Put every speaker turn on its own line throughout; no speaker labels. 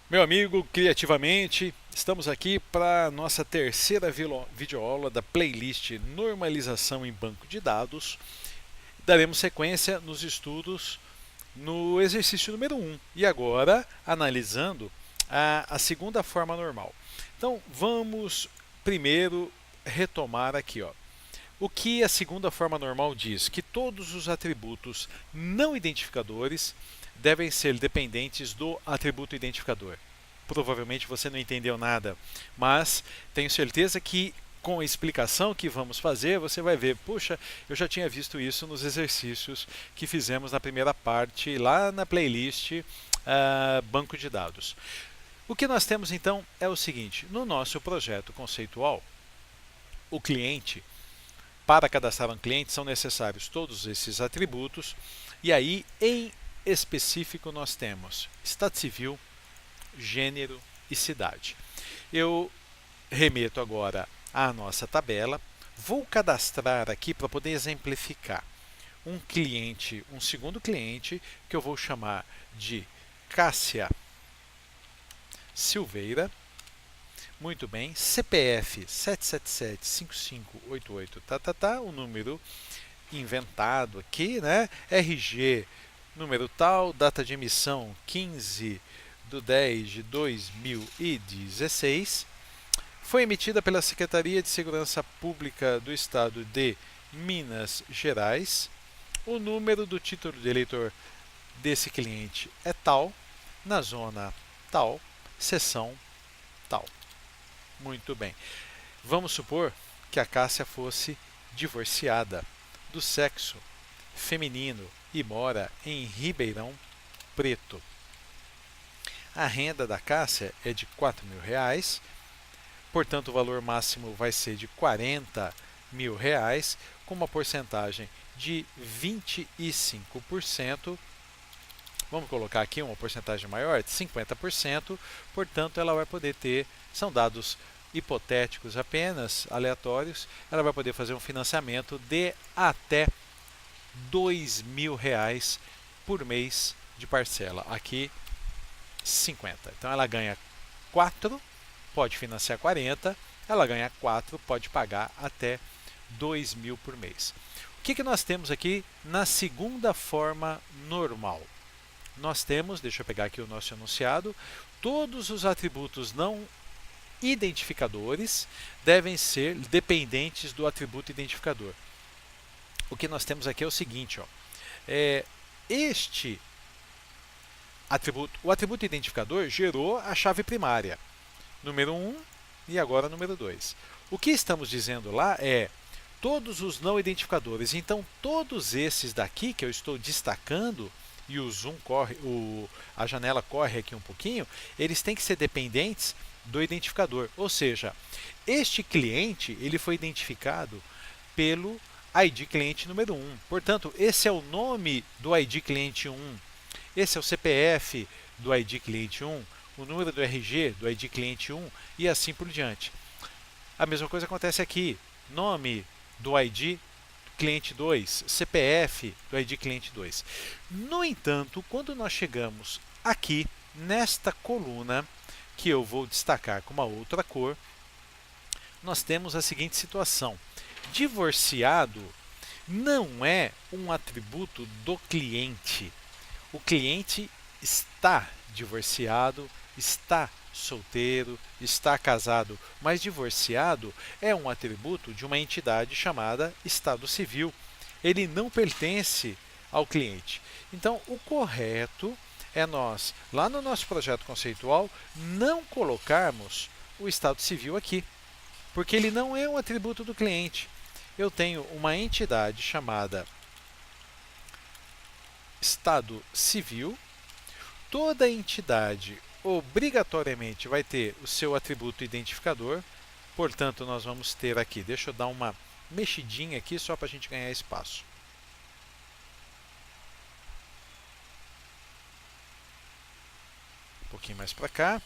Meu amigo, criativamente, estamos aqui para nossa terceira videoaula da playlist Normalização em Banco de Dados. Daremos sequência nos estudos no exercício número 1 e agora analisando a segunda forma normal. Então vamos primeiro retomar aqui, ó. O que a segunda forma normal diz? Que todos os atributos não identificadores devem ser dependentes do atributo identificador. Provavelmente você não entendeu nada, mas tenho certeza que com a explicação que vamos fazer, você vai ver, puxa, eu já tinha visto isso nos exercícios que fizemos na primeira parte, lá na playlist Banco de Dados. O que nós temos então é o seguinte: no nosso projeto conceitual, o cliente, para cadastrar um cliente, são necessários todos esses atributos, e aí, em específico, nós temos estado civil, gênero e cidade. Eu remeto agora à nossa tabela, vou cadastrar aqui para poder exemplificar um cliente, um segundo cliente, que eu vou chamar de Cássia Silveira. Muito bem, CPF 7775588, o número inventado aqui, né? RG, número tal, data de emissão 15/10/2016. Foi emitida pela Secretaria de Segurança Pública do Estado de Minas Gerais. O número do título de eleitor desse cliente é tal, na zona tal, seção tal. Muito bem. Vamos supor que a Cássia fosse divorciada, do sexo feminino e mora em Ribeirão Preto. A renda da Cássia é de R$ 4.000, portanto o valor máximo vai ser de R$ 40.000, com uma porcentagem de 25%. Vamos colocar aqui uma porcentagem maior, de 50%, portanto ela vai poder ter, são dados hipotéticos apenas, aleatórios, ela vai poder fazer um financiamento de até R$ 2.000 por mês de parcela. Aqui 50. Então ela ganha 4, pode financiar 40, ela ganha 4, pode pagar até 2.000 por mês. O que nós temos aqui na segunda forma normal? Nós temos, deixa eu pegar aqui o nosso enunciado, todos os atributos não identificadores devem ser dependentes do atributo identificador. O que nós temos aqui é o seguinte, ó, este atributo, o atributo identificador gerou a chave primária, número 1 e agora número 2. O que estamos dizendo lá é todos os não identificadores. Então, todos esses daqui que eu estou destacando, e o zoom corre, a janela corre aqui um pouquinho, eles têm que ser dependentes do identificador. Ou seja, este cliente ele foi identificado pelo ID cliente número 1. Portanto, esse é o nome do ID cliente 1. Esse é o CPF do ID cliente 1, o número do RG do ID cliente 1 e assim por diante. A mesma coisa acontece aqui. Nome do ID cliente 2, CPF do ID cliente 2. No entanto, quando nós chegamos aqui nesta coluna, que eu vou destacar com uma outra cor, nós temos a seguinte situação. Divorciado não é um atributo do cliente. O cliente está divorciado, está solteiro, está casado, mas divorciado é um atributo de uma entidade chamada Estado Civil. Ele não pertence ao cliente. Então, o correto é nós, lá no nosso projeto conceitual, não colocarmos o Estado Civil aqui, porque ele não é um atributo do cliente. Eu tenho uma entidade chamada Estado Civil. Toda entidade obrigatoriamente vai ter o seu atributo identificador, portanto nós vamos ter aqui, deixa eu dar uma mexidinha aqui só para a gente ganhar espaço. Um pouquinho mais para cá.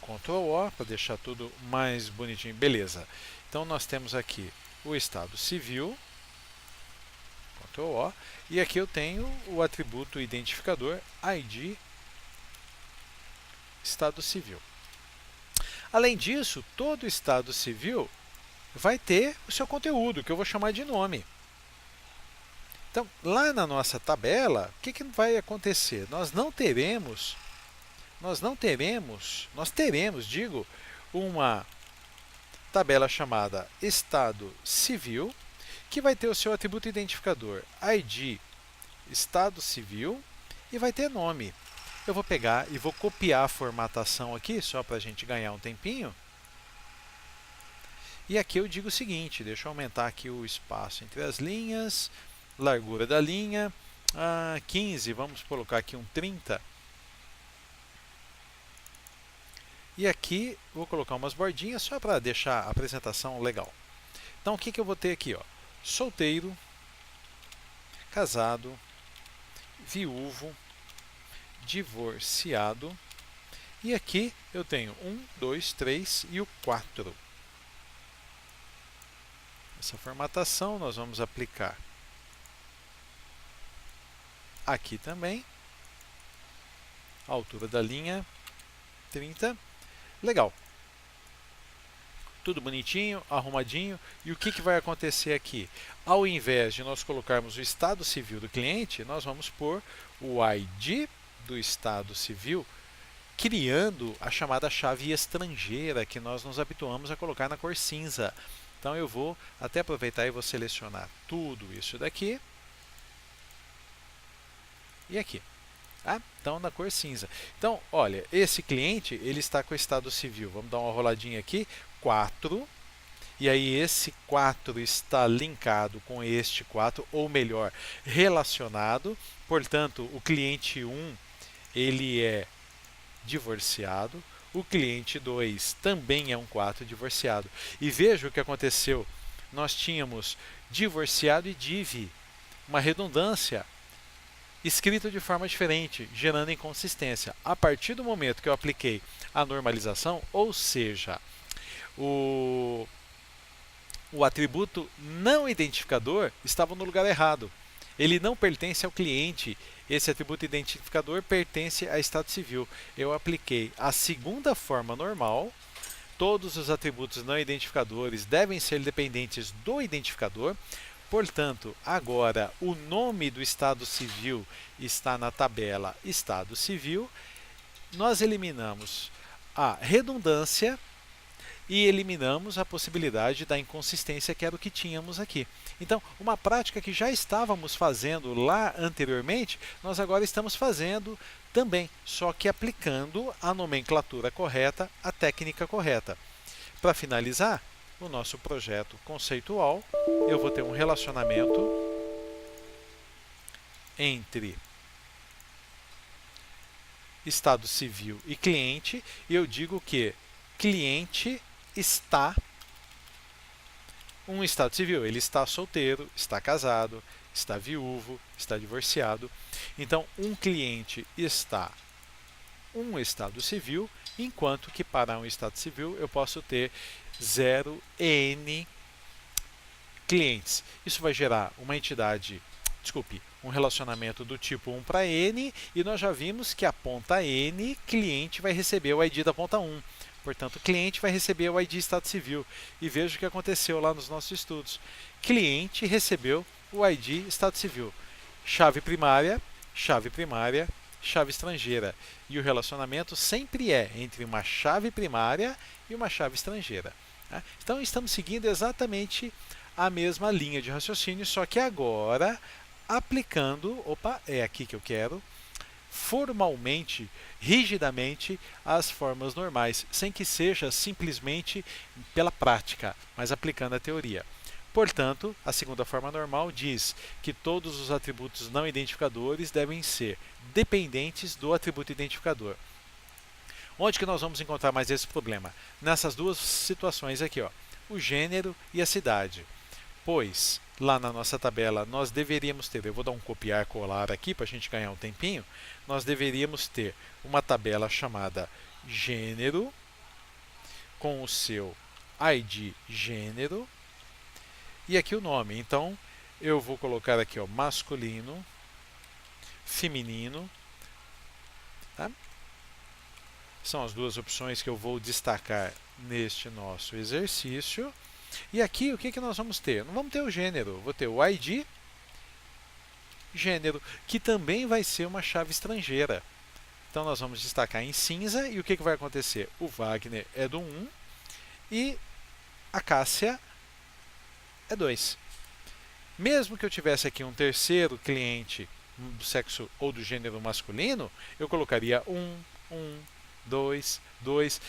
Ctrl O para deixar tudo mais bonitinho. Beleza. Então nós temos aqui o Estado Civil. Ctrl+O, e aqui eu tenho o atributo identificador ID Estado Civil. Além disso, todo Estado Civil vai ter o seu conteúdo, que eu vou chamar de nome. Então, lá na nossa tabela, o que vai acontecer? Nós teremos, digo, uma tabela chamada Estado Civil, que vai ter o seu atributo identificador ID Estado Civil e vai ter nome. Eu vou pegar e vou copiar a formatação aqui, só para a gente ganhar um tempinho. E aqui eu digo o seguinte, deixa eu aumentar aqui o espaço entre as linhas, largura da linha, 15, vamos colocar aqui um 30. E aqui vou colocar umas bordinhas só para deixar a apresentação legal. Então o que eu vou ter aqui? Ó? Solteiro, casado, viúvo, divorciado. E aqui eu tenho 1, 2, 3 e o 4. Essa formatação nós vamos aplicar aqui também. A altura da linha 30. Legal. Tudo bonitinho, arrumadinho. E o que vai acontecer aqui? Ao invés de nós colocarmos o Estado Civil do cliente, nós vamos pôr o ID do Estado Civil, criando a chamada chave estrangeira, que nós nos habituamos a colocar na cor cinza. Então eu vou até aproveitar e vou selecionar tudo isso daqui e aqui. Então na cor cinza. Então, olha, esse cliente ele está com o Estado Civil. Vamos dar uma roladinha aqui, 4. E aí esse 4 está linkado com este 4, ou melhor, relacionado. Portanto, o cliente 1 ele é divorciado. O cliente 2 também é um 4 divorciado. E veja o que aconteceu. Nós tínhamos divorciado e div, uma redundância, escrito de forma diferente, gerando inconsistência. A partir do momento que eu apliquei a normalização, ou seja, o atributo não identificador estava no lugar errado. Ele não pertence ao cliente. Esse atributo identificador pertence a Estado Civil. Eu apliquei a segunda forma normal. Todos os atributos não identificadores devem ser dependentes do identificador. Portanto, agora o nome do Estado Civil está na tabela Estado Civil. Nós eliminamos a redundância e eliminamos a possibilidade da inconsistência, que era o que tínhamos aqui. Então, uma prática que já estávamos fazendo lá anteriormente, nós agora estamos fazendo também, só que aplicando a nomenclatura correta, a técnica correta. Para finalizar o nosso projeto conceitual, eu vou ter um relacionamento entre Estado Civil e cliente, e eu digo que cliente está um Estado Civil. Ele está solteiro, está casado, está viúvo, está divorciado. Então, um cliente está um Estado Civil, enquanto que para um Estado Civil eu posso ter 0n clientes. Isso vai gerar uma entidade, um relacionamento do tipo 1 para n, e nós já vimos que a ponta n, cliente, vai receber o ID da ponta 1. Portanto, o cliente vai receber o ID Estado Civil. E veja o que aconteceu lá nos nossos estudos. Cliente recebeu o ID Estado Civil. Chave primária, chave estrangeira. E o relacionamento sempre é entre uma chave primária e uma chave estrangeira. Então, estamos seguindo exatamente a mesma linha de raciocínio, só que agora aplicando, é aqui que eu quero, formalmente, rigidamente, as formas normais, sem que seja simplesmente pela prática, mas aplicando a teoria. Portanto, a segunda forma normal diz que todos os atributos não identificadores devem ser dependentes do atributo identificador. Onde que nós vamos encontrar mais esse problema? Nessas duas situações aqui, ó, o gênero e a cidade. Pois, lá na nossa tabela, nós deveríamos ter, eu vou dar um copiar e colar aqui para a gente ganhar um tempinho, nós deveríamos ter uma tabela chamada gênero, com o seu ID gênero, e aqui o nome. Então, eu vou colocar aqui, ó, masculino, feminino, tá? São as duas opções que eu vou destacar neste nosso exercício. E aqui o que, que nós vamos ter? Não vamos ter o gênero, vou ter o ID, gênero, que também vai ser uma chave estrangeira. Então nós vamos destacar em cinza e o que, que vai acontecer? O Wagner é do 1 e a Cássia é 2. Mesmo que eu tivesse aqui um terceiro cliente do sexo ou do gênero masculino, eu colocaria 1, 2, 2,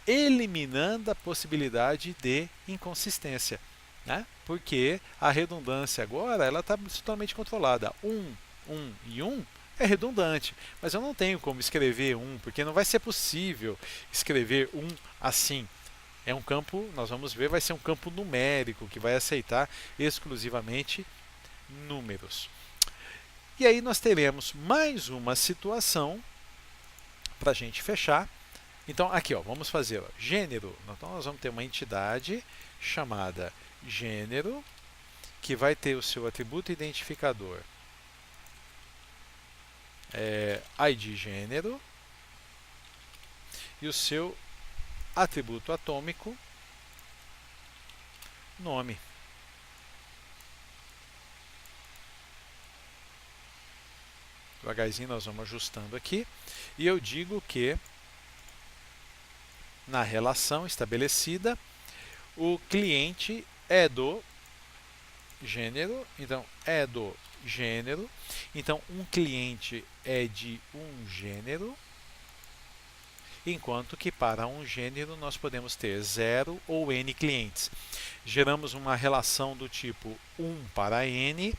eliminando a possibilidade de inconsistência, né? Porque a redundância agora ela está totalmente controlada. 1 e 1 é redundante, mas eu não tenho como escrever 1, porque não vai ser possível escrever 1 assim. É um campo, nós vamos ver, vai ser um campo numérico que vai aceitar exclusivamente números. E aí nós teremos mais uma situação para a gente fechar. Então aqui, ó, vamos fazer ó, gênero. Então nós vamos ter uma entidade chamada gênero, que vai ter o seu atributo identificador ID gênero e o seu atributo atômico nome. Devagarzinho nós vamos ajustando aqui. E eu digo que na relação estabelecida, o cliente é do gênero, então é do gênero. Então um cliente é de um gênero, enquanto que para um gênero nós podemos ter 0 ou n clientes. Geramos uma relação do tipo 1 para n,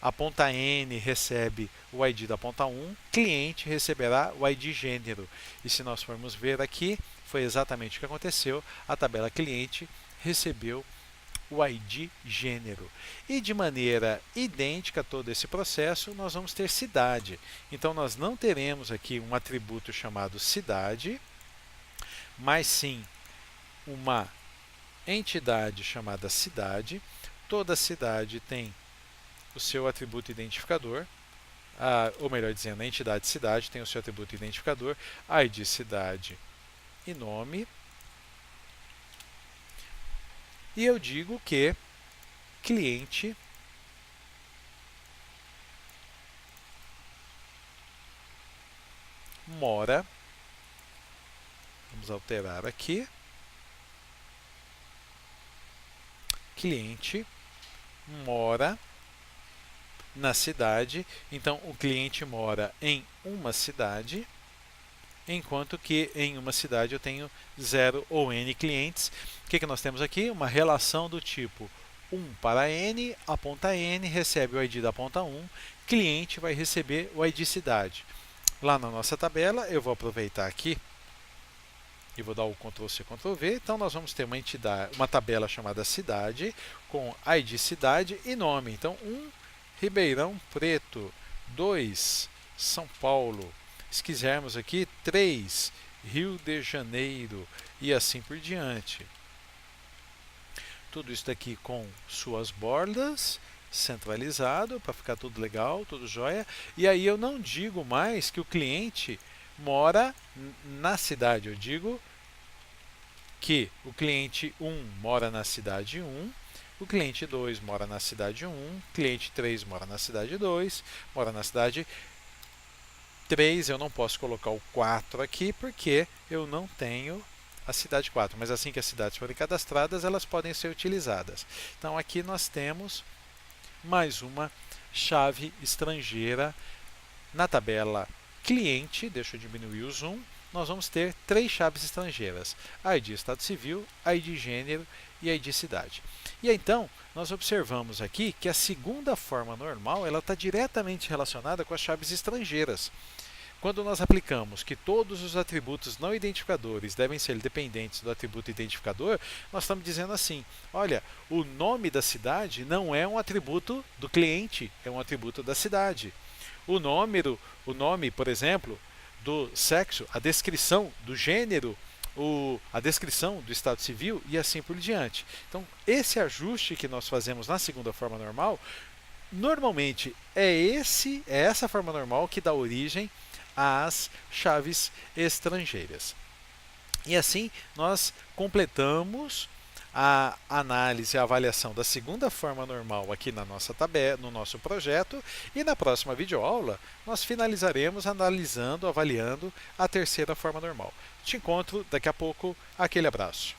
a ponta n recebe o ID da ponta 1, cliente receberá o ID gênero. E se nós formos ver aqui, foi exatamente o que aconteceu, a tabela cliente recebeu o ID gênero. E de maneira idêntica a todo esse processo, nós vamos ter cidade. Então nós não teremos aqui um atributo chamado cidade, mas sim uma entidade chamada cidade. Toda cidade tem o seu atributo identificador, ou melhor dizendo, a entidade cidade tem o seu atributo identificador, ID cidade e nome. E eu digo que cliente mora, vamos alterar aqui, cliente mora na cidade, então o cliente mora em uma cidade, enquanto que em uma cidade eu tenho 0 ou n clientes. O que nós temos aqui? Uma relação do tipo 1 para n, a ponta n recebe o ID da ponta 1, cliente vai receber o ID cidade. Lá na nossa tabela, eu vou aproveitar aqui e vou dar o Ctrl+C, Ctrl+V. Então nós vamos ter uma entidade, uma tabela chamada cidade, com ID cidade e nome. Então 1, Ribeirão Preto, 2, São Paulo. Se quisermos aqui, 3, Rio de Janeiro e assim por diante. Tudo isso daqui com suas bordas, centralizado, para ficar tudo legal, tudo jóia. E aí eu não digo mais que o cliente mora na cidade, eu digo que o cliente 1 mora na cidade 1, o cliente 2 mora na cidade 1, cliente 3 mora na cidade 2, mora na cidade 3, eu não posso colocar o 4 aqui porque eu não tenho a cidade 4, mas assim que as cidades forem cadastradas, elas podem ser utilizadas. Então aqui nós temos mais uma chave estrangeira na tabela cliente. Deixa eu diminuir o zoom. Nós vamos ter 3 chaves estrangeiras: ID Estado Civil, ID Gênero e ID Cidade. E então, nós observamos aqui que a segunda forma normal ela está diretamente relacionada com as chaves estrangeiras. Quando nós aplicamos que todos os atributos não identificadores devem ser dependentes do atributo identificador, nós estamos dizendo assim, olha, o nome da cidade não é um atributo do cliente, é um atributo da cidade. O nome, por exemplo, do sexo, a descrição do gênero, a descrição do estado civil e assim por diante. Então, esse ajuste que nós fazemos na segunda forma normal Normalmente é essa forma normal que dá origem às chaves estrangeiras. E assim nós completamos a análise e a avaliação da segunda forma normal aqui na nossa tabela, no nosso projeto, e na próxima videoaula nós finalizaremos analisando, avaliando a terceira forma normal. Te encontro daqui a pouco. Aquele abraço.